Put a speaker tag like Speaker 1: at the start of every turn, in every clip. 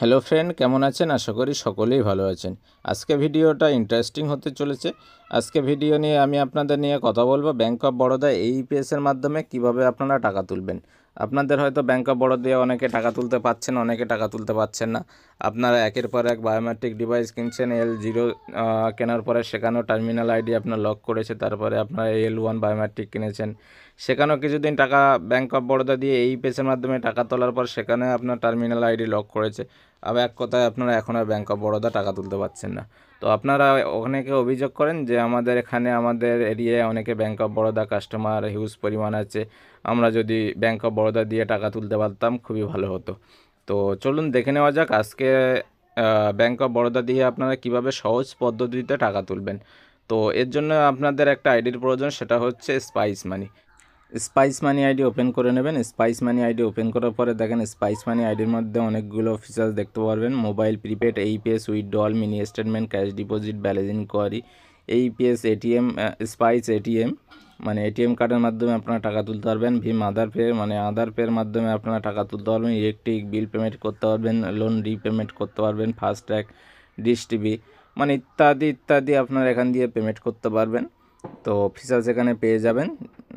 Speaker 1: Hello friend, কেমন আছেন? আশা করি সকলেই ভালো আছেন। আজকে ভিডিওটা ইন্টারেস্টিং হতে চলেছে। আজকে ভিডিও নিয়ে আমি আপনাদের নিয়ে কথা বলবো ব্যাঙ্ক অফ বরোদা এইপিএসের মাধ্যমে কিভাবে আপনারা টাকা তুলবেন। আপনাদের হয়তো ব্যাঙ্ক অফ বরোদায় অনেকে টাকা তুলতে পারছেন, অনেকে টাকা তুলতে পারছেন না। আপনারা একের পর এক বায়োমেট্রিক ডিভাইস কিনছেন। L0 কেনার পরে সেখানেও টার্মিনাল আইডি আপনার লক করেছে, তারপরে আপনারা L1 বায়োমেট্রিক কিনেছেন, সেখানেও কিছুদিন টাকা ব্যাঙ্ক অফ বরোদা দিয়ে এইপিএসের মাধ্যমে টাকা তোলার পর সেখানে আপনার টার্মিনাল আইডি লক করেছে। আবার এক কথায় আপনারা এখন আর ব্যাঙ্ক অফ বরোদা টাকা তুলতে পারছেন না। তো আপনারা অনেকে অভিযোগ করেন যে আমাদের এখানে আমাদের এরিয়ায় অনেকে bank of Baroda customer huge পরিমাণ আছে, আমরা যদি ব্যাঙ্ক অফ বরোদা দিয়ে টাকা তুলতে পারতাম খুবই ভালো হতো। তো চলুন দেখে নেওয়া যাক আজকে ব্যাঙ্ক অফ বরোদা দিয়ে আপনারা কিভাবে সহজ পদ্ধতিতে টাকা তুলবেন। তো এর জন্য আপনাদের একটা আইডির প্রয়োজন, সেটা হচ্ছে স্পাইস মানি। স্পাইস মানি আইডি ওপেন করে নেবেন। স্পাইস মানি আইডি ওপেন করার পরে দেখেন স্পাইস মানি আইডির মধ্যে অনেকগুলো ফিচার্স দেখতে পারবেন। Mobile, prepaid, AEPS, withdrawal, mini statement, cash deposit, balance enquiry, AEPS, ATM, Spice ATM মানে এটিএম কার্ডের মাধ্যমে আপনারা টাকা তুলতে পারবেন। ভীম আধার পে মানে আধার পের মাধ্যমে আপনারা টাকা তুলতে পারবেন। ইলেকট্রিক বিল পেমেন্ট করতে পারবেন, লোন রিপেমেন্ট করতে পারবেন, ফাস্ট্যাগ, ডিশ টিভি মানে ইত্যাদি ইত্যাদি আপনারা এখান দিয়ে পেমেন্ট করতে পারবেন। তো ফিচার্স এখানে পেয়ে যাবেন।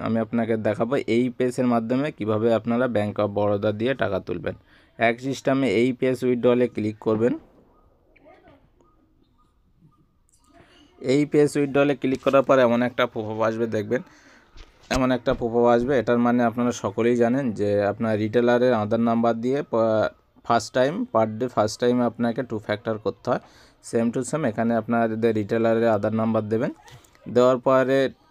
Speaker 1: আমি আপনাকে দেখাবো এই পেজের মাধ্যমে কিভাবে আপনারা ব্যাঙ্ক অফ বরোদা দিয়ে টাকা তুলবেন। এক সিস্টেমে এই পেজ উইথড্রলে ক্লিক করবেন। এই পেজ উইথড্রলে ক্লিক করার পর এমন একটা পপআপ আসবে, দেখবেন এমন একটা পপআপ আসবে। এটার মানে আপনারা সকলেই জানেন যে আপনার রিটেলারের আধার নাম্বার দিয়ে first time per day first time আপনাকে 2 ফ্যাক্টর করতে হয়। সেম টু সেম এখানে আপনাদের রিটেলারের আধার নাম্বার দেবেন। দেওয়ার পরে